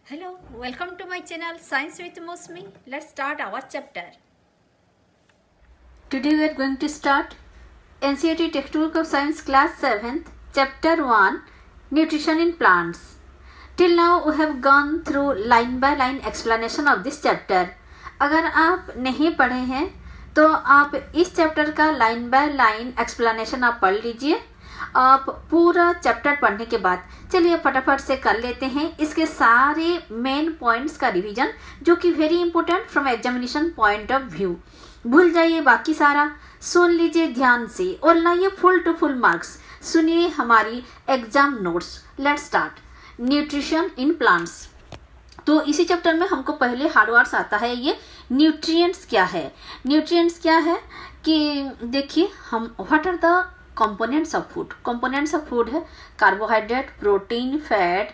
Hello, welcome to my channel Science with Mosmi. Let's start our chapter. Today we are going to start NCERT textbook of Science class 7th, chapter 1, Nutrition in Plants. Till now we have gone through line by line explanation of this chapter. अगर आप नहीं पढ़े हैं तो आप इस chapter का line by line explanation आप पढ़ लीजिए. आप पूरा चैप्टर पढ़ने के बाद चलिए फटाफट से कर लेते हैं इसके सारे मेन पॉइंट्स का रिवीजन, जो कि very important from examination point of view. भूल जाइए बाकी सारा, सुन लीजिए ध्यान से और लाइए फुल टू फुल मार्क्स. सुनिए हमारी exam notes. Let's start. Nutrition in plants. तो इसी चैप्टर में हमको पहले हार्ड वर्ड्स आता है. ये न्यूट्रिएंट्स क्या है. न्यूट्रिएंट्स क्या है कि देखिए हम what are the components of food. Components of food है carbohydrate, protein, fat,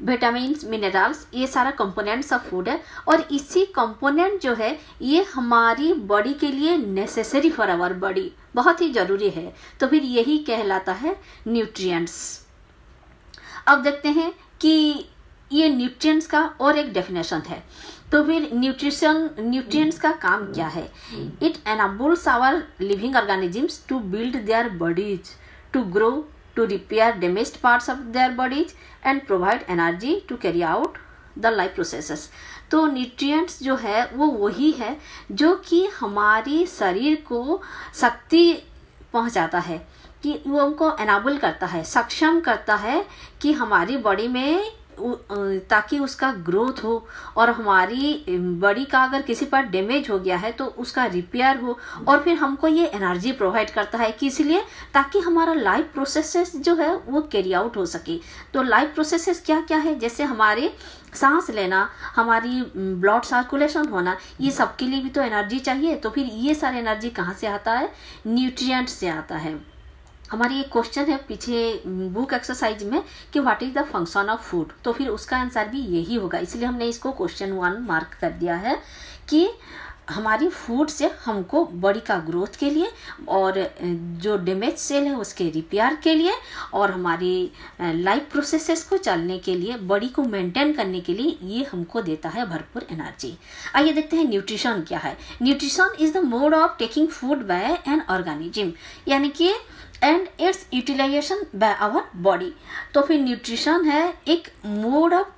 vitamin, minerals. ये सारा कंपोनेंट्स ऑफ फूड है और इसी कंपोनेंट जो है ये हमारी बॉडी के लिए नेसेसरी फॉर आवर बॉडी, बहुत ही जरूरी है. तो फिर यही कहलाता है न्यूट्रिएंट्स. अब देखते हैं कि ये न्यूट्रिएंट्स का और एक डेफिनेशन है. तो फिर न्यूट्रिएंट्स का काम क्या है. It enables our living organisms to build their bodies, to grow, to repair damaged parts of their bodies and provide energy to carry out the life processes. तो न्यूट्रिएंट्स जो है वो वही है जो कि हमारी शरीर को शक्ति पहुंचाता है, कि वो हमको एनाबल करता है, सक्षम करता है कि हमारी बॉडी में ताकि उसका ग्रोथ हो और हमारी बॉडी का अगर किसी पर डैमेज हो गया है तो उसका रिपेयर हो. और फिर हमको ये एनर्जी प्रोवाइड करता है कि इसलिए ताकि हमारा लाइफ प्रोसेसेस जो है वो कैरी आउट हो सके. तो लाइफ प्रोसेसेस क्या क्या है, जैसे हमारे सांस लेना, हमारी ब्लड सर्कुलेशन होना, ये सब के लिए भी तो एनर्जी चाहिए. तो फिर ये सारी एनर्जी कहाँ से आता है, न्यूट्रिएंट से आता है. हमारी एक क्वेश्चन है पीछे बुक एक्सरसाइज में कि what is the function of food. तो फिर उसका आंसर भी यही होगा, इसलिए हमने इसको क्वेश्चन 1 मार्क कर दिया है कि हमारी फूड से हमको बॉडी का ग्रोथ के लिए और जो डैमेज सेल है उसके रिपेयर के लिए और हमारी लाइफ प्रोसेसेस को चलने के लिए, बॉडी को मेंटेन करने के लिए ये हमको देता है भरपूर एनर्जी. आइए देखते हैं न्यूट्रिशन क्या है. Nutrition is the mode of taking food by an organism, यानी कि and its utilization by our body. तो फिर न्यूट्रिशन है एक mode of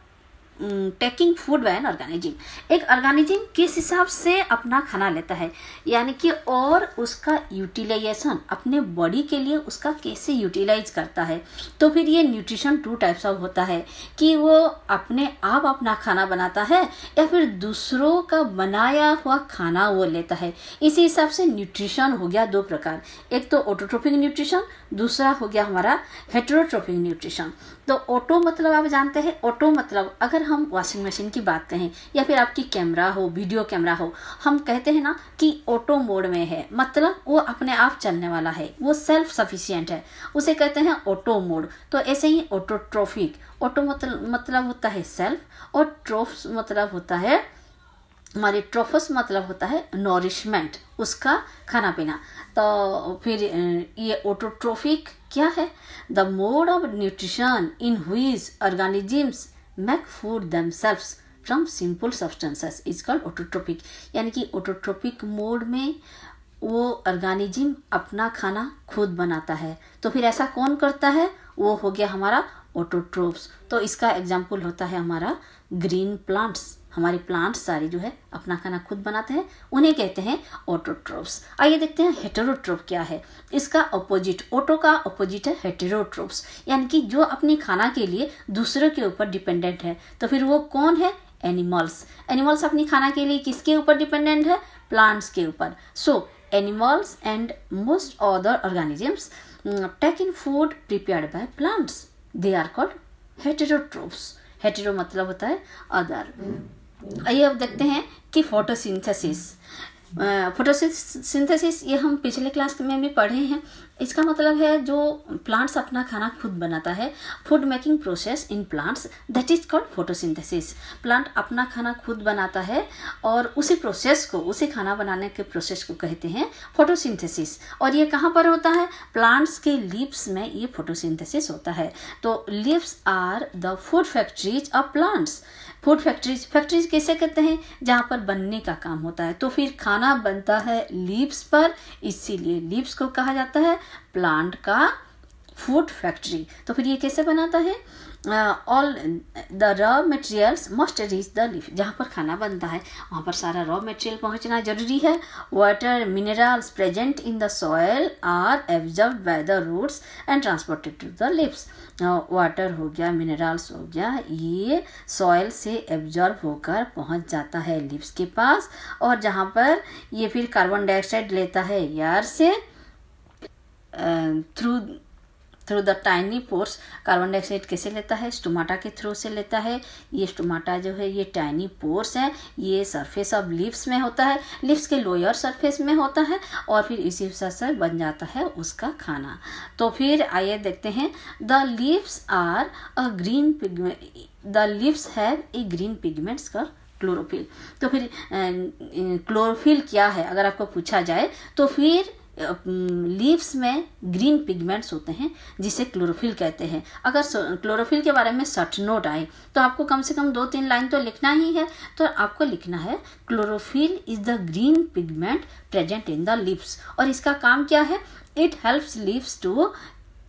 taking food by an organism. एक ऑर्गेनिज्म किस हिसाब से अपना खाना लेता है, यानी कि और उसका यूटिलाइजेशन अपने बॉडी के लिए उसका कैसे यूटिलाइज करता है. तो फिर ये न्यूट्रिशन 2 टाइप्स ऑफ होता है कि वो अपने आप अपना खाना बनाता है या फिर दूसरों का बनाया हुआ खाना वो लेता है. इसी हिसाब से न्यूट्रिशन हो गया 2 प्रकार. एक तो ऑटोट्रोपिक न्यूट्रिशन, दूसरा हो गया हमारा हेटेरोट्रोपिक न्यूट्रिशन. तो ऑटो मतलब आप जानते हैं, ऑटो मतलब अगर हम वॉशिंग मशीन की बात कहें या फिर आपकी कैमरा हो, वीडियो कैमरा हो, हम कहते हैं ना कि ऑटो मोड में है, मतलब वो अपने आप चलने वाला है, वो सेल्फ सफिशिएंट है, उसे कहते हैं ऑटो मोड. तो ऐसे ही ऑटोट्रोफिक, ऑटो मतलब होता है सेल्फ और ट्रोफ्स मतलब होता है हमारे ट्रोफस मतलब होता है नॉरिशमेंट, उसका खाना पीना. तो फिर ये ऑटोट्रोफिक क्या है, the mode of nutrition in which organisms make food themselves from simple substances is called autotrophic. यानी कि ऑटोट्रोपिक मोड में वो ऑर्गेनिज्म अपना खाना खुद बनाता है. तो फिर ऐसा कौन करता है, वो हो गया हमारा ऑटोट्रोप्स. तो इसका एग्जाम्पल होता है हमारा ग्रीन प्लांट्स. हमारे प्लांट्स सारे जो है अपना खाना खुद बनाते हैं, उन्हें कहते हैं ऑटोट्रोप्स. आइए देखते हैं हेटेरोट्रोप क्या है. इसका अपोजिट, ऑटो का अपोजिट है हेटेरोट्रोप्स, यानी कि जो अपने खाना के लिए दूसरों के ऊपर डिपेंडेंट है. तो फिर वो कौन है, एनिमल्स. एनिमल्स अपनी खाना के लिए किसके ऊपर डिपेंडेंट है, प्लांट्स के ऊपर. So animals and most other organisms take in food prepared by plants, they are called heterotrophs. Hetero मतलब होता है अदर. आइए अब देखते हैं कि फोटोसिंथेसिस. फोटोसिंथेसिस ये हम पिछले क्लास में भी पढ़े हैं. इसका मतलब है जो प्लांट्स अपना खाना खुद बनाता है, food making process in plants, that is called photosynthesis. Plant अपना खाना खुद बनाता है और उसी प्रोसेस को, उसी खाना बनाने के प्रोसेस को कहते हैं फोटोसिंथेसिस. और ये कहाँ पर होता है, प्लांट्स के लीव्स में ये फोटोसिंथेसिस होता है. तो leaves are the food factories of plants. Food factories, factories कैसे कहते हैं, जहाँ पर बनने का काम होता है। तो फिर खाना बनता है लीव्स पर, इसीलिए लीव्स को कहा जाता है प्लांट का फूड फैक्ट्री। तो फिर ये कैसे बनाता है, all the raw materials must reach the leaf, जहाँ पर खाना बनता है वहाँ पर सारा रॉ मटेरियल पहुँचना जरूरी है। Water minerals present in the soil are absorbed by the roots and transported to the leaves. Water हो गया, मिनरल्स हो गया, ये सॉयल से एब्जॉर्ब होकर पहुँच जाता है लीव्स के पास, और जहाँ पर ये फिर कार्बन डाइऑक्साइड लेता है एयर से through the tiny pores. Carbon dioxide कैसे लेता है, स्टोमाटा के थ्रू से लेता है। ये स्टोमाटा जो है ये टाइनी पोर्स है, ये सरफेस ऑफ लीव्स में होता है, लीव्स के लोअर सरफेस में होता है, और फिर इसी से बन जाता है उसका खाना। तो फिर आइए देखते हैं, the leaves are a green pigment, the leaves have a green pigments का क्लोरोफिल। तो फिर क्लोरोफिल क्या है अगर आपको पूछा जाए, तो फिर लीव्स में ग्रीन पिगमेंट्स होते हैं जिसे क्लोरोफिल कहते हैं। अगर क्लोरोफिल के बारे में शॉर्ट नोट आए तो आपको कम से कम 2-3 लाइन तो लिखना ही है। तो आपको लिखना है chlorophyll is the green pigment present in the leaves, और इसका काम क्या है, it helps leaves to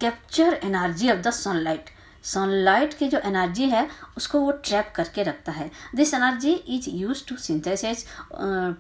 capture energy of the sunlight. Sunlight की जो एनर्जी है उसको वो ट्रैप करके रखता है। This energy is use to synthesize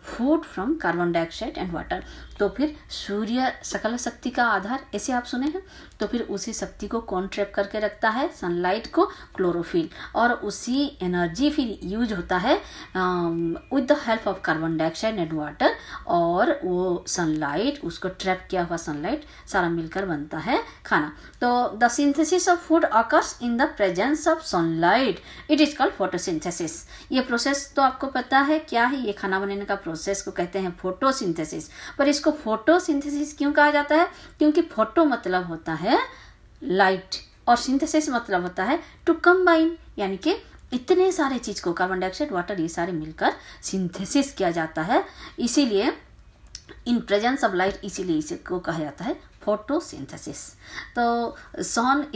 food from carbon dioxide and water. तो फिर सूर्य सकल शक्ति का आधार, ऐसे आप सुने हैं, तो फिर उसी शक्ति को कौन ट्रैप करके रखता है, सनलाइट को, क्लोरोफिल। और उसी एनर्जी फिर यूज होता है with the help of carbon dioxide and water, और वो सनलाइट, उसको ट्रैप किया हुआ सनलाइट सारा मिलकर बनता है खाना। तो the synthesis of food occurs in the presence of sunlight, it is called photosynthesis. ये प्रोसेस तो आपको पता है क्या है, ये खाना बनाने का प्रोसेस को कहते हैं फोटोसिंथेसिस। पर इसको फोटोसिंथेसिस क्यों कहा जाता है, क्योंकि फोटो मतलब होता है लाइट और सिंथेसिस मतलब होता है टू कंबाइन, यानी कि इतने सारे चीज को, कार्बन डाइऑक्साइड, वाटर, ये सारे मिलकर सिंथेसिस किया जाता है, इसीलिए इन प्रेजेंस ऑफ लाइट, इसीलिए इसको कहा जाता है फोटोसिंथेसिस। तो सन,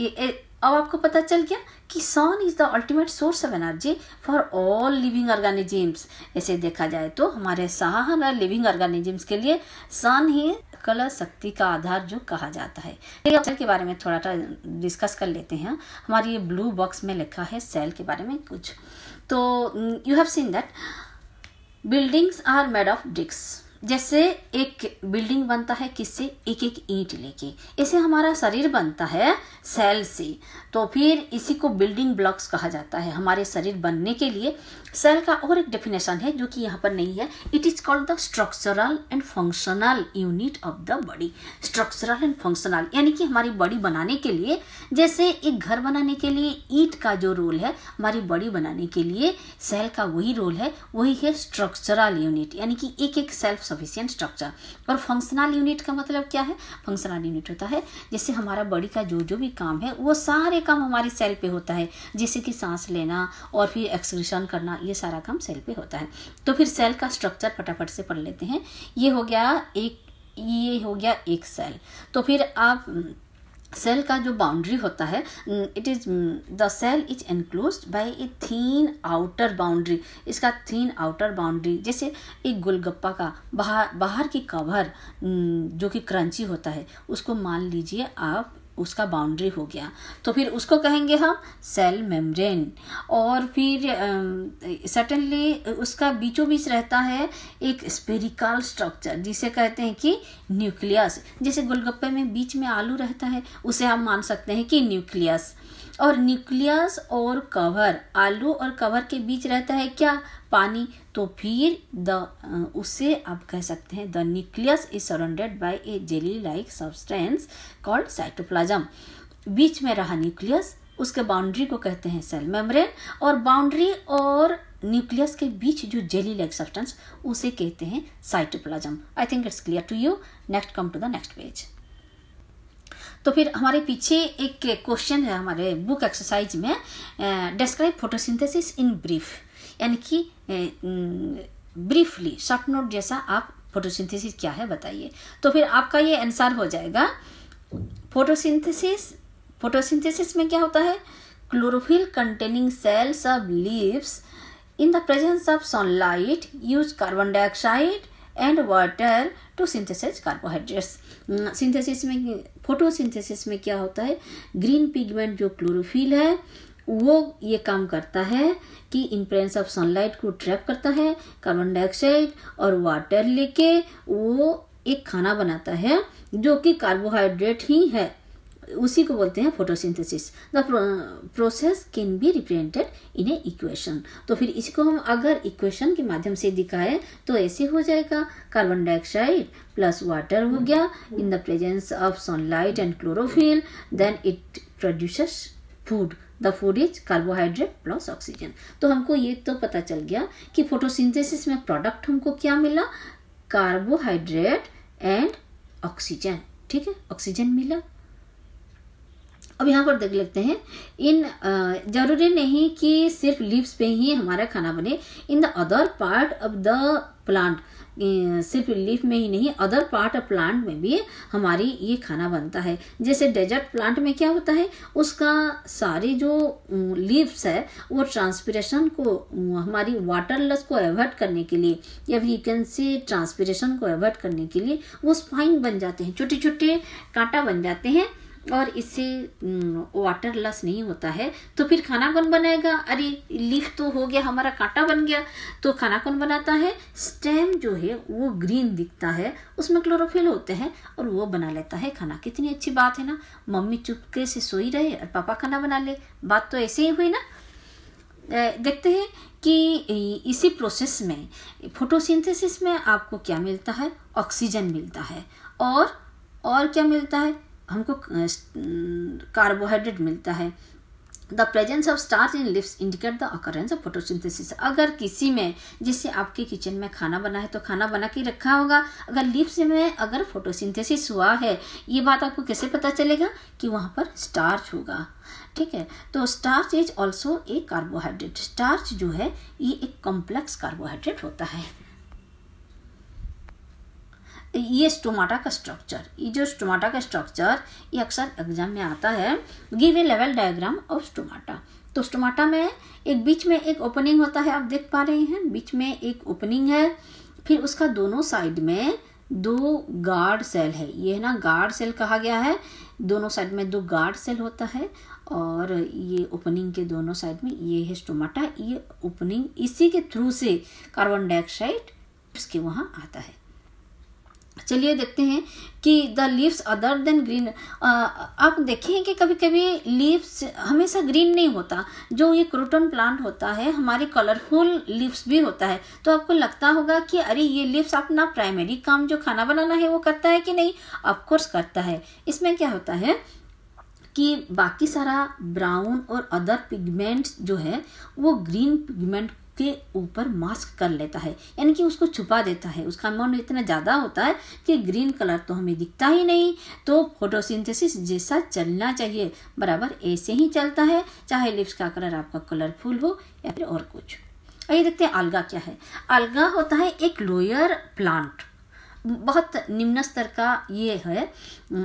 अब आपको पता चल गया कि sun is the ultimate source of energy for all living organisms. ऐसे देखा जाए तो हमारे सारे लिविंग ऑर्गेनिजम्स के लिए सन ही सकल शक्ति का आधार जो कहा जाता है। सेल के बारे में थोड़ा सा डिस्कस कर लेते हैं। हमारी ये ब्लू बॉक्स में लिखा है सेल के बारे में कुछ। तो you have seen that buildings are made of bricks. जैसे एक बिल्डिंग बनता है किससे, एक एक ईंट लेके, ऐसे हमारा शरीर बनता है सेल से। तो फिर इसी को बिल्डिंग ब्लॉक्स कहा जाता है। हमारे शरीर बनने के लिए सेल का और एक डेफिनेशन है जो कि यहाँ पर नहीं है, it is called the structural and functional unit of the body. Structural and functional यानी कि हमारी बॉडी बनाने के लिए, जैसे एक घर बनाने के लिए ईंट का जो रोल है, हमारी बॉडी बनाने के लिए सेल का वही रोल है, वही है स्ट्रक्चरल यूनिट, यानी कि एक एक सेल्फ सफिशिएंट स्ट्रक्चर। और फंक्शनल यूनिट का मतलब क्या है, फंक्शनल यूनिट होता है जैसे हमारा बॉडी का जो जो भी काम है वो सारे काम हमारी सेल पे होता है, जैसे कि सांस लेना और फिर एक्सक्रीशन करना, ये सारा काम सेल पे होता है। तो फिर सेल का स्ट्रक्चर फटाफट से पढ़ लेते हैं। ये हो गया एक सेल। तो फिर आप सेल का जो बाउंड्री होता है, it is the cell is enclosed by a thin outer boundary. इसका थीन आउटर बाउंड्री, जैसे एक गोलगप्पा का बाहर की कवर जो कि क्रंची होता है, उसको मान लीजिए आप, उसका बाउंड्री हो गया, तो फिर उसको कहेंगे हम सेल मेम्ब्रेन। और फिर सर्टेनली उसका बीचों बीच रहता है एक स्पेरिकल स्ट्रक्चर जिसे कहते हैं कि न्यूक्लियस। जैसे गोलगप्पे में बीच में आलू रहता है, उसे हम मान सकते हैं कि न्यूक्लियस। और न्यूक्लियस और कवर, आलू और कवर के बीच रहता है क्या, पानी। तो फिर उसे आप कह सकते हैं the nucleus is surrounded by a jelly like substance called cytoplasm. बीच में रहा न्यूक्लियस, उसके बाउंड्री को कहते हैं सेल मेम्ब्रेन, और बाउंड्री और न्यूक्लियस के बीच जो जेली लाइक सब्सटेंस, उसे कहते हैं cytoplasm. I think it's clear to you. Next come to the next page. तो फिर हमारे पीछे एक क्वेश्चन है हमारे बुक एक्सरसाइज में, डिस्क्राइब फोटोसिंथेसिस इन ब्रीफ, यानी कि ब्रीफली शॉर्ट नोट जैसा आप फोटोसिंथेसिस क्या है बताइए। तो फिर आपका ये आंसर हो जाएगा फोटोसिंथेसिस में क्या होता है, chlorophyll containing cells of leaves In the presence of sunlight, use carbon dioxide and water to synthesize carbohydrates. Synthesis में, फोटोसिंथेसिस में क्या होता है, ग्रीन पिगमेंट जो क्लोरोफिल है वो ये काम करता है कि इन प्रेजेंस ऑफ सनलाइट को ट्रैप करता है, कार्बन डाइऑक्साइड और वाटर लेके वो एक खाना बनाता है जो कि कार्बोहाइड्रेट ही है, उसी को बोलते हैं photosynthesis. The process can be represented in A equation. तो फिर इसको हम अगर इक्वेशन के माध्यम से दिखाएं तो ऐसे हो जाएगा, कार्बन डाइऑक्साइड प्लस वाटर हो गया in the presence of sunlight and chlorophyll, then it produces food. The food is carbohydrate plus oxygen. तो हमको ये तो पता चल गया कि फोटोसिंथेसिस में प्रोडक्ट हमको क्या मिला, कार्बोहाइड्रेट एंड ऑक्सीजन। ठीक है, ऑक्सीजन मिला। अब यहाँ पर देख लेते हैं, इन जरूरी नहीं कि सिर्फ लीव्स पे ही हमारा खाना बने, in the other part of the plant, सिर्फ लीफ में ही नहीं, अदर पार्ट ऑफ प्लांट में भी हमारी ये खाना बनता है। जैसे डेजर्ट प्लांट में क्या होता है, उसका सारे जो लीव्स है वो ट्रांसपिरेशन को, हमारी वाटर लॉस को अवॉइड करने के लिए, या फिर यू कैन से ट्रांसपिरेशन को अवॉइड करने के लिए वो स्पाइन बन जाते हैं, छोटे छोटे कांटा बन जाते हैं और इससे वाटर लॉस नहीं होता है। तो फिर खाना कौन बनाएगा, अरे लीफ तो हो गया, हमारा कांटा बन गया, तो खाना कौन बनाता है, स्टेम जो है वो ग्रीन दिखता है, उसमें क्लोरोफिल होते हैं और वो बना लेता है खाना। कितनी अच्छी बात है ना, मम्मी चुपके से सोई रहे और पापा खाना बना ले, बात तो ऐसे ही हुई ना। देखते हैं कि इसी प्रोसेस में, फोटोसिंथेसिस में आपको क्या मिलता है, ऑक्सीजन मिलता है और क्या मिलता है, हमको कार्बोहाइड्रेट मिलता है। The presence of starch in leaves indicate the occurrence of photosynthesis. अगर किसी में, जैसे आपके किचन में खाना बना है तो खाना बना के रखा होगा, अगर लीव्स में अगर फोटोसिंथेसिस हुआ है, ये बात आपको कैसे पता चलेगा कि वहाँ पर स्टार्च होगा। ठीक है, तो starch is also a carbohydrate. Starch जो है ये एक कॉम्प्लेक्स कार्बोहाइड्रेट होता है। ये स्टोमाटा का स्ट्रक्चर, ये जो स्टोमाटा का स्ट्रक्चर ये अक्सर एग्जाम में आता है, give a level diagram of stomata. तो स्टोमाटा में एक बीच में एक ओपनिंग होता है, आप देख पा रहे हैं, बीच में एक ओपनिंग है, फिर उसका दोनों साइड में 2 गार्ड सेल है, ये है ना गार्ड सेल कहा गया है, दोनों साइड में 2 गार्ड सेल होता है और ये ओपनिंग के दोनों साइड में ये है स्टोमाटा। ये ओपनिंग, इसी के थ्रू से कार्बन डाइऑक्साइड उसके वहाँ आता है। चलिए देखते हैं कि the leaves other than green. आप देखें कि कभी कभी लीव्स हमेशा ग्रीन नहीं होता, जो ये क्रोटन प्लांट होता है हमारे कलरफुल लीव्स भी होता है। तो आपको लगता होगा कि अरे ये लीव्स अपना प्राइमरी काम जो खाना बनाना है वो करता है कि नहीं, ऑफ कोर्स करता है। इसमें क्या होता है कि बाकी सारा ब्राउन और अदर पिगमेंट्स जो है वो ग्रीन पिगमेंट के ऊपर मास्क कर लेता है, यानी कि उसको छुपा देता है। उसका अमाउंट इतना ज़्यादा होता है कि ग्रीन कलर तो हमें दिखता ही नहीं। तो फोटोसिंथेसिस जैसा चलना चाहिए बराबर ऐसे ही चलता है, चाहे लिप्स का कलर आपका कलरफुल हो या फिर और कुछ। आइए देखते हैं अलगा क्या है। अलगा होता है एक लोअर प्लांट, बहुत निम्न स्तर का ये है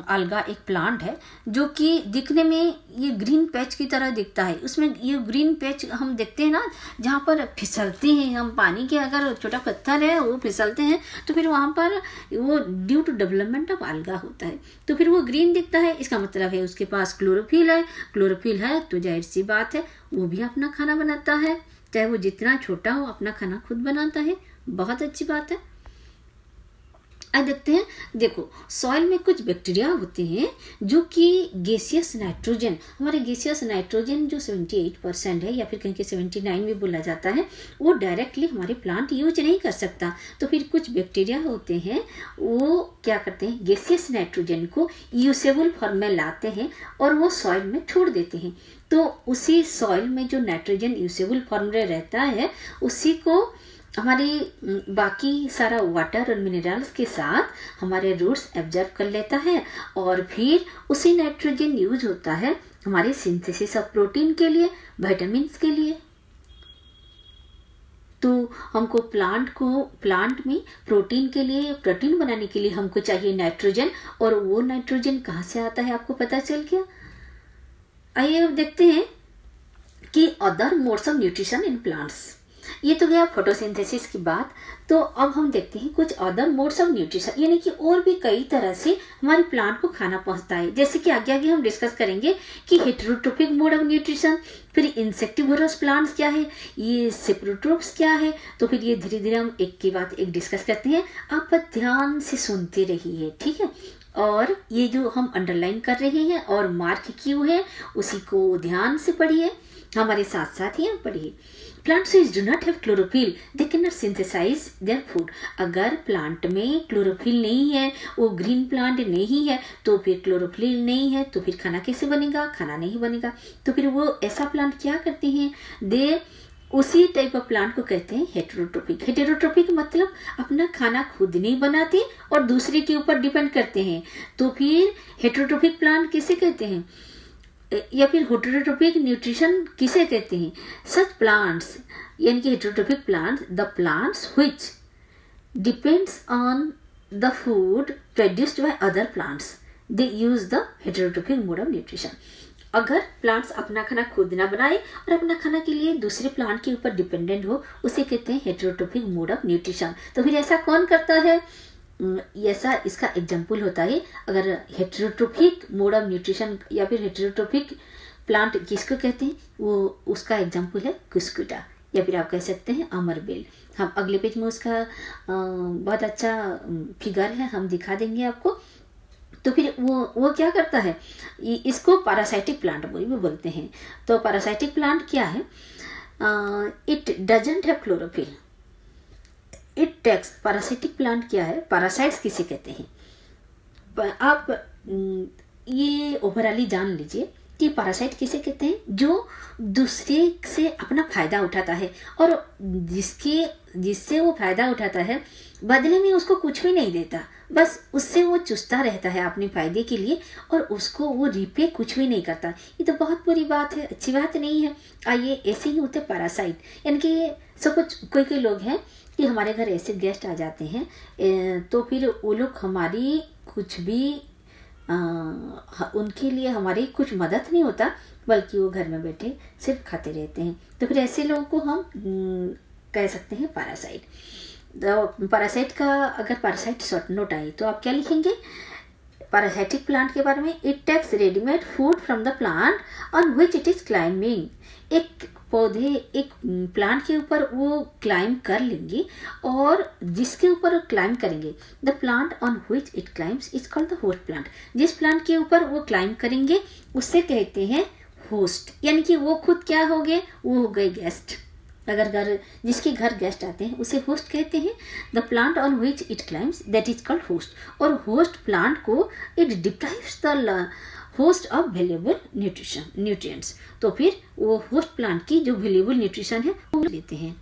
अलगा, एक प्लांट है जो कि दिखने में ये ग्रीन पैच की तरह दिखता है। उसमें ये ग्रीन पैच हम देखते हैं ना, जहाँ पर फिसलते हैं हम, पानी के अगर छोटा पत्थर है वो फिसलते हैं तो फिर वहाँ पर वो ड्यू टू डेवलपमेंट ऑफ अलगा होता है, तो फिर वो ग्रीन दिखता है। इसका मतलब है उसके पास क्लोरोफिल है, क्लोरोफिल है तो जाहिर सी बात है वो भी अपना खाना बनाता है, चाहे वो जितना छोटा हो अपना खाना खुद बनाता है। बहुत अच्छी बात है। अब देखते हैं, देखो सॉइल में कुछ बैक्टीरिया होते हैं जो कि गैसियस नाइट्रोजन, हमारे गैसियस नाइट्रोजन जो 78% है या फिर कहीं के 79 भी बोला जाता है, वो डायरेक्टली हमारे प्लांट यूज नहीं कर सकता। तो फिर कुछ बैक्टीरिया होते हैं वो क्या करते हैं, गैसियस नाइट्रोजन को यूसेबल फॉर्म में लाते हैं और वो सॉइल में छोड़ देते हैं। तो उसी सॉइल में जो नाइट्रोजन यूसेबल फॉर्म में रहता है उसी को हमारी बाकी सारा वाटर और मिनरल्स के साथ हमारे रूट्स एब्जॉर्ब कर लेता है और फिर उसी नाइट्रोजन यूज होता है हमारे सिंथेसिस ऑफ प्रोटीन के लिए, विटामिन्स के लिए। तो हमको प्लांट में प्रोटीन के लिए, प्रोटीन बनाने के लिए हमको चाहिए नाइट्रोजन, और वो नाइट्रोजन कहाँ से आता है आपको पता चल गया। आइए अब देखते हैं कि other modes of nutrition in plants. ये तो गया फोटोसिंथेसिस की बात। तो अब हम देखते हैं कुछ अदर मोड्स ऑफ न्यूट्रिशन, यानी कि और भी कई तरह से हमारे प्लांट को खाना पहुंचता है। जैसे कि आगे आगे हम डिस्कस करेंगे कि हेटेरोट्रोपिक मोड ऑफ न्यूट्रिशन, फिर इंसेक्टिवोरस प्लांट्स क्या है, ये सेप्रोट्रोप्स क्या है। तो फिर ये धीरे धीरे हम एक के बाद एक डिस्कस करते हैं। आप ध्यान से सुनते रहिए, ठीक है। और ये जो हम अंडरलाइन कर रहे हैं और मार्क किए हैं उसी को ध्यान से पढ़िए, हमारे साथ साथ ही पढ़िए। Plants do not have chlorophyll, they can not synthesize their food. अगर प्लांट में क्लोरोफिल नहीं है, वो ग्रीन प्लांट नहीं है, तो फिर क्लोरोफिल नहीं है तो फिर खाना कैसे बनेगा, खाना नहीं बनेगा। तो फिर वो ऐसा प्लांट क्या करते हैं, दे उसी टाइप ऑफ प्लांट को कहते हैं हेटेरोट्रोपिक। हेटेरोट्रोपिक मतलब अपना खाना खुद नहीं बनाते और दूसरे के ऊपर डिपेंड करते हैं। तो फिर हेटेरोट्रोपिक प्लांट किसे कहते हैं, या फिर हेटेरोट्रोपिक न्यूट्रिशन किसे कहते हैं। सच प्लांट्स यानी कि heterotrophic plants, the plants which depends on the food produced by other plants, they use the heterotrophic mode of nutrition. अगर प्लांट्स अपना खाना खुद ना बनाए और अपना खाना के लिए दूसरे प्लांट के ऊपर डिपेंडेंट हो, उसे कहते हैं हेटेरोट्रोपिक मोड ऑफ न्यूट्रिशन। तो फिर ऐसा कौन करता है, ऐसा इसका एग्जाम्पल होता है। अगर हेटेरोट्रोपिक मोड ऑफ न्यूट्रिशन या फिर हेटेरोट्रोपिक प्लांट किसको कहते हैं, वो उसका एग्जाम्पल है कुस्कुटा, या फिर आप कह सकते हैं अमरबेल। हम अगले पेज में उसका बहुत अच्छा फिगर है, हम दिखा देंगे आपको। तो फिर वो क्या करता है, इसको पैरासाइटिक प्लांट भी बोलते हैं। तो पैरासाइटिक प्लांट क्या है, it doesn't have chlorophyll, it takes. Parasitic plant क्या है, पैरासाइट्स किसे कहते हैं, आप ये ओवरऑली जान लीजिए कि पैरासाइट किसे कहते हैं, जो दूसरे से अपना फायदा उठाता है और जिससे वो फायदा उठाता है बदले में उसको कुछ भी नहीं देता, बस उससे वो चुसता रहता है अपने फायदे के लिए और उसको वो रिपे कुछ भी नहीं करता। ये तो बहुत बुरी बात है, अच्छी बात नहीं है। आइए, ऐसे ही होते पैरासाइट, यानी कि सब कुछ कोई लोग हैं कि हमारे घर ऐसे गेस्ट आ जाते हैं, तो फिर वो लोग हमारी कुछ भी उनके लिए हमारी कुछ मदद नहीं होता, बल्कि वो घर में बैठे सिर्फ खाते रहते हैं। तो फिर ऐसे लोगों को हम कह सकते हैं पैरासाइट। तो पैरासाइट का अगर पैरासाइट शॉर्ट नोट आए तो आप क्या लिखेंगे पैरासाइटिक प्लांट के बारे में, it takes readymade food from the plant on which it is climbing. एक पौधे, एक प्लांट के ऊपर वो क्लाइंब कर लेंगे और जिसके ऊपर वो क्लाइंब करेंगे, the plant on which it climbs is called the host plant. जिस प्लांट के ऊपर वो क्लाइंब करेंगे उससे कहते हैं होस्ट, यानी कि वो खुद क्या हो गए, वो हो गए गेस्ट। अगर जिसके घर गेस्ट आते हैं उसे होस्ट कहते हैं। The plant on which it climbs that is called host. और होस्ट प्लांट को it deprives the host of valuable nutrients. तो फिर वो होस्ट प्लांट की जो वैल्यूएबल न्यूट्रिशन है वो लेते हैं।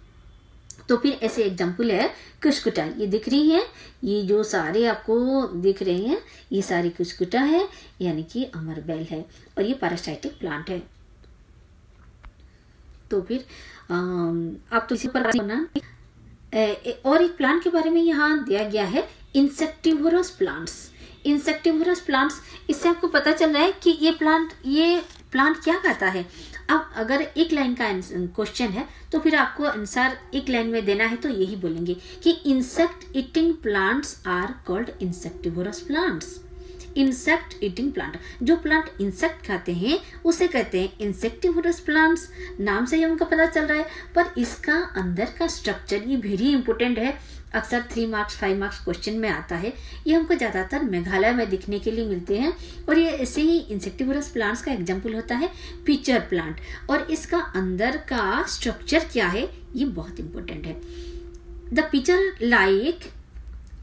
तो फिर ऐसे एग्जाम्पल है कुस्कुटा, ये दिख रही है, ये जो सारे आपको दिख रहे हैं ये सारे कुस्कुटा है, यानी कि अमरबेल है, और ये पैरासाइटिक प्लांट है। तो फिर आप तो इसी पर करना। और एक प्लांट के बारे में यहाँ दिया गया है इंसेक्टिवोरस प्लांट्स। इंसेक्टिवोरस प्लांट्स, इससे आपको पता चल रहा है कि ये प्लांट क्या खाता है। अब अगर एक लाइन का क्वेश्चन है तो फिर आपको आंसर एक लाइन में देना है, तो यही बोलेंगे कि insect eating plants are called insectivorous plants. Insect eating plant, जो प्लांट इंसेक्ट खाते हैं उसे कहते हैं इंसेक्टिवोरस प्लांट्स। नाम से ही हमको पता चल रहा है, पर इसका अंदर का स्ट्रक्चर ये वेरी इंपॉर्टेंट है। अक्सर 3 मार्क्स 5 मार्क्स क्वेश्चन में आता है। ये हमको ज्यादातर मेघालय में दिखने के लिए मिलते हैं। और ये ऐसे ही इंसेक्टिवोरस प्लांट्स का एग्जाम्पल होता है पिचर प्लांट। और इसका अंदर का स्ट्रक्चर क्या है ये बहुत इंपॉर्टेंट है। द पिचर लाइक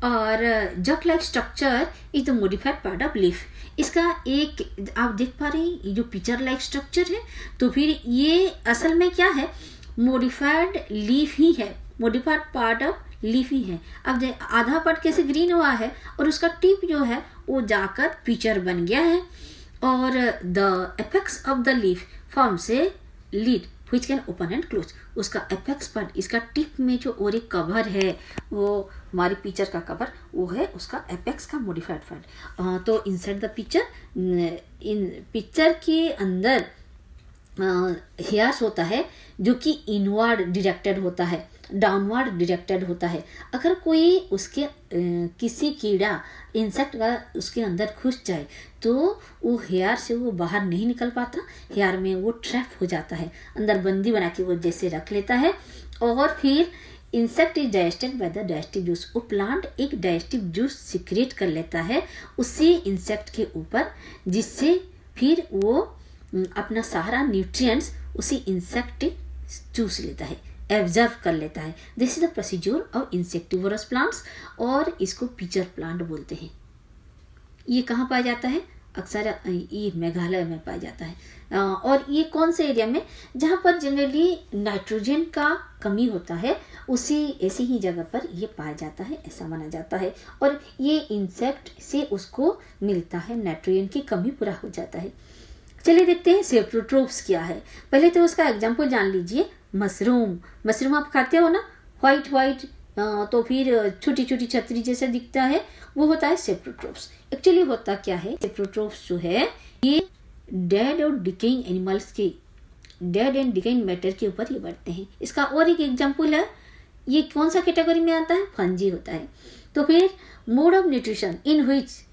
और जक like structure is the modified part of leaf. इसका एक आप देख पा रहे हैं, ये जो पिचर लाइक स्ट्रक्चर है, तो फिर ये असल में क्या है, मोडिफाइड लीफ ही है, मोडिफाइड पार्ट ऑफ लीफ ही है। अब आधा पार्ट कैसे ग्रीन हुआ है और उसका टिप जो है वो जाकर पिचर बन गया है। और the apex of the leaf forms a lead which can open and close। उसका एपेक्स पार्ट, इसका टिप में जो और एक कवर है, वो हमारी पिक्चर का कवर, वो है उसका एपेक्स का मॉडिफाइड पार्ट। तो inside the picture, in picture के अंदर हेयर्स होता है जो कि इनवर्ड डायरेक्टेड होता है, डाउनवर्ड डायरेक्टेड होता है। अगर कोई उसके किसी कीड़ा इंसेक्ट का उसके अंदर घुस जाए तो वो हेयर से वो बाहर नहीं निकल पाता, हेयर में वो ट्रैप हो जाता है, अंदर बंदी बना के वो जैसे रख लेता है। और फिर insect is digested by the digestive juice, वो प्लांट एक डाइजेस्टिव जूस सिक्रेट कर लेता है उसी इंसेक्ट के ऊपर, जिससे फिर वो अपना सारा न्यूट्रिएंट्स उसी इंसेक्ट चूस लेता है, एब्जर्व कर लेता है। This is the procedure of insectivorous plants, और इसको पिचर प्लांट बोलते हैं। ये कहाँ पाया जाता है? अक्सर ये मेघालय में पाया जाता है। और ये कौन से एरिया में? जहाँ पर जनरली नाइट्रोजन का कमी होता है, उसी ऐसी ही जगह पर ये पाया जाता है, ऐसा माना जाता है। और ये इंसेक्ट से उसको मिलता है, नाइट्रोजन की कमी पूरा हो जाता है। चलिए देखते हैं सेप्रोट्रोप्स क्या है। पहले तो उसका एग्जाम्पल जान लीजिए। मशरूम, मशरूम आप खाते हो ना, व्हाइट तो फिर छोटी छोटी छतरी जैसा दिखता है, वो होता है सेप्रोट्रोप्स। एक्चुअली होता क्या है, सेप्रोट्रोप्स जो है ये डेड और डिकेइंग एनिमल्स के, डेड एंड डिकेइंग मैटर के ऊपर ये बढ़ते हैं। इसका और एक एग्जाम्पल है, ये कौन सा कैटेगरी में आता है? फंजी होता है। तो फिर mode of nutrition in which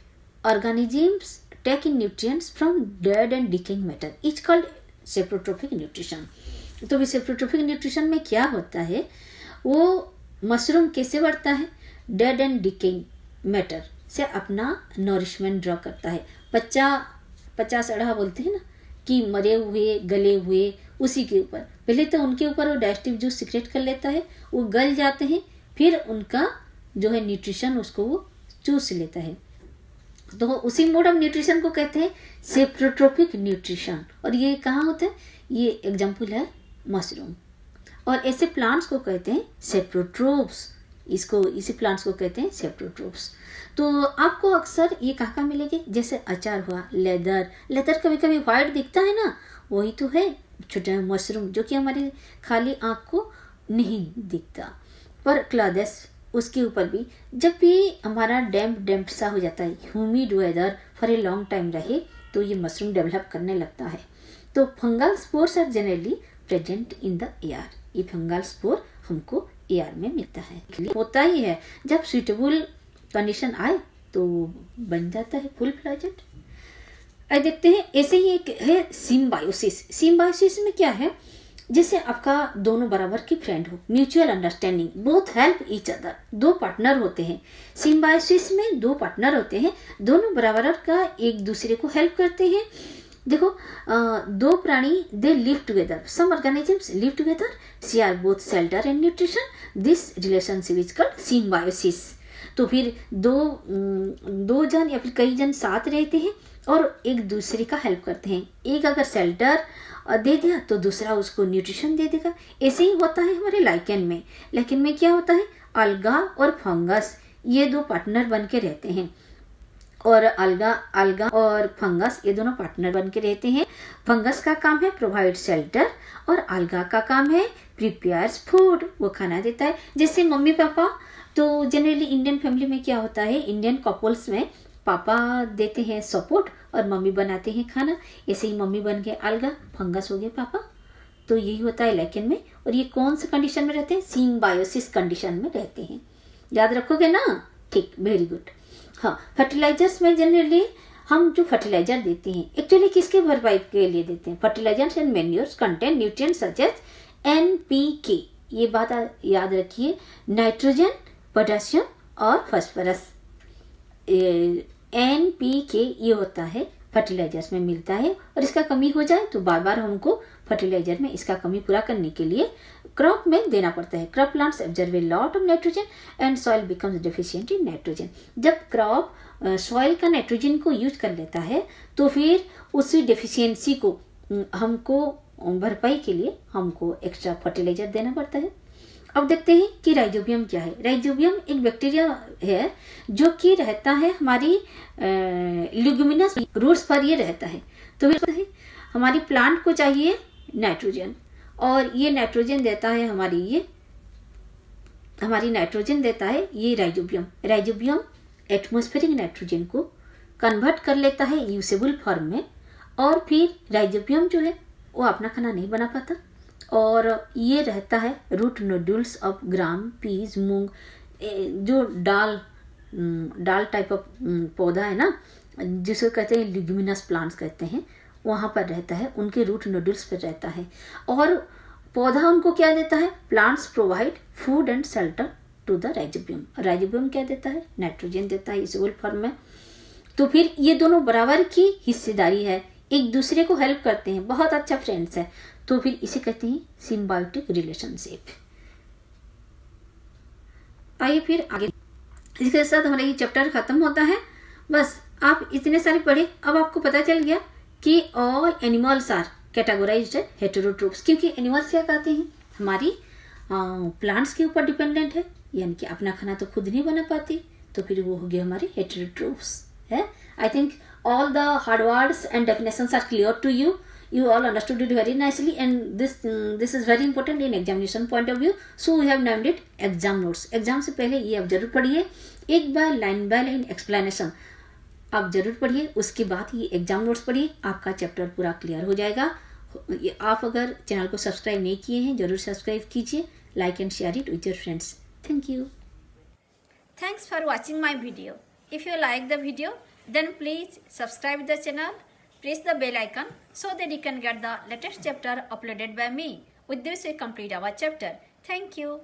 organisms take in nutrients from dead and decaying matter is called saprotrophic nutrition. तो सेप्रोट्रोपिक न्यूट्रिशन में क्या होता है, वो मशरूम कैसे बढ़ता है? डेड एंड डिकेइंग मैटर से अपना नॉरिशमेंट ड्रॉ करता है। पच्चा सड़ा बोलते हैं ना, कि मरे हुए गले हुए, उसी के ऊपर पहले तो उनके ऊपर वो डाइजेस्टिव जूस सिक्रेट कर लेता है, वो गल जाते हैं, फिर उनका जो है न्यूट्रिशन उसको वो चूस लेता है। तो उसी मोड ऑफ न्यूट्रिशन को कहते हैं सेप्रोट्रोपिक न्यूट्रिशन। और ये कहाँ होता है? ये एग्जाम्पल है मशरूम। और ऐसे प्लांट्स को कहते हैं सेप्रोट्रोप्स, इसी प्लांट्स को कहते हैं सेप्रोट्रोप्स। तो आपको अक्सर ये कहाँ मिलेंगे? जैसे अचार हुआ, लेदर कभी कभी व्हाइट दिखता है ना, वही तो है छोटे मशरूम, जो कि हमारी खाली आँख को नहीं दिखता। पर क्लॉथेस, उसके ऊपर भी जब भी हमारा डैम्प सा हो जाता है, humid weather for a long time रहे, तो ये मशरूम डेवलप करने लगता है। तो fungal spores are generally present in the air. ये फंगल स्पोर हमको एयर में मिलता है, होता ही है। जब सुइटेबल कंडीशन आए तो बन जाता है फुल फ्लेजेड। अब देखते हैं, ऐसे ही एक है सिम्बायोसिस। सिम्बायोसिस में क्या है? जैसे आपका दोनों बराबर की फ्रेंड हो, mutual understanding, both help each other. दो पार्टनर होते हैं सिम्बायोसिस में, दो पार्टनर होते हैं, दोनों बराबर का एक दूसरे को हेल्प करते हैं। देखो, दो प्राणी they live together, some organisms live together, share both shelter and nutrition, this relationship is called symbiosis. तो फिर दो जन या फिर कई जन साथ रहते हैं और एक दूसरे का हेल्प करते हैं। एक अगर शेल्टर दे दिया तो दूसरा उसको न्यूट्रिशन दे देगा। ऐसे ही होता है हमारे लाइकेन में। लाइकेन में क्या होता है? अलगा और फंगस, ये दो पार्टनर बन के रहते हैं। और अलगा और फंगस ये दोनों पार्टनर बन के रहते हैं। फंगस का काम है प्रोवाइड शेल्टर, और अलगा का काम है प्रिपेयर्स फूड, वो खाना देता है। जैसे मम्मी पापा, तो जनरली इंडियन फैमिली में क्या होता है, इंडियन कपल्स में पापा देते हैं सपोर्ट और मम्मी बनाते हैं खाना। ऐसे ही मम्मी बन गए अलगा, फंगस हो गए पापा। तो यही होता है लाइकेन में। और ये कौन से कंडीशन में रहते हैं? सिम्बायोसिस कंडीशन में रहते हैं। याद रखोगे ना? ठीक, वेरी गुड। हाँ, फर्टिलाइजर्स में जनरली हम जो फर्टिलाइजर देते हैं, एक्चुअली किसके भरपाई के लिए देते हैं? Fertilizers and manures contain nutrients such as NPK। ये बात याद रखिए, नाइट्रोजन, पोटेशियम और फास्फोरस। NPK ये होता है फर्टिलाइजर्स में मिलता है, और इसका कमी हो जाए तो बार बार हमको फर्टिलाइजर में इसका कमी पूरा करने के लिए क्रॉप में देना पड़ता है। Crop plants absorb a lot of nitrogen and soil becomes deficient in nitrogen. जब क्रॉप सॉइल का नाइट्रोजन को यूज कर लेता है तो फिर उसी डेफिशिएंसी को हमको भरपाई के लिए हमको एक्स्ट्रा फर्टिलाइजर देना पड़ता है। अब देखते हैं कि राइजोबियम क्या है। राइजोबियम एक बैक्टीरिया है जो कि रहता है हमारी ल्यूमिनस रूट्स पर, ये रहता है। तो हमारी प्लांट को चाहिए नाइट्रोजन, और ये नाइट्रोजन देता है हमारी नाइट्रोजन देता है ये राइजोबियम। राइजोबियम एटमॉस्फेरिक नाइट्रोजन को कन्वर्ट कर लेता है यूसेबल फॉर्म में, और फिर राइजोबियम जो है वो अपना खाना नहीं बना पाता। और ये रहता है root nodules of gram, peas, मूंग, जो डाल टाइप ऑफ पौधा है ना, जिसे कहते हैं ल्यूमिनस प्लांट्स कहते हैं, वहाँ पर रहता है, उनके रूट नोड्यूल्स पर रहता है। और पौधा उनको क्या देता है? Plants provide food and shelter to the rhizobium. Rhizobium क्या देता है? नाइट्रोजन देता है इस फॉर्म में। तो फिर ये दोनों बराबर की हिस्सेदारी है, एक दूसरे को हेल्प करते हैं, बहुत अच्छा फ्रेंड्स है। तो फिर इसे कहते हैं सिम्बायोटिक रिलेशनशिप। आइए फिर आगे, इसके साथ हमारा ये चैप्टर खत्म होता है। बस आप इतने सारे पढ़े, अब आपको पता चल गया कि ऑल एनिमल्स आर कैटेगोराइज्ड हेटेरोट्रोप्स, क्योंकि एनिमल्स क्या कहते हैं? हमारी प्लांट्स के ऊपर डिपेंडेंट है, यानी कि अपना खाना तो खुद नहीं बना पाती, तो फिर वो हो गए हमारे हेटेरोट्रोप्स है। I think all the hard words and definitions are clear to you. You all understood it very nicely, and this is very important in examination point of view. So we have named it exam notes. Exam से पहले ये आप जरूर पढ़िए, एक बार line by line explanation आप जरूर पढ़िए, उसके बाद ये एग्जाम नोट्स पढ़िए, आपका चैप्टर पूरा क्लियर हो जाएगा। आप अगर चैनल को सब्सक्राइब नहीं किए हैं, जरूर सब्सक्राइब कीजिए, like and share it with your friends. Thank you. Thanks for watching my video. If you like the video, then please subscribe the channel, press the bell icon so that you can get the latest chapter uploaded by me. With this we complete our chapter. Thank you.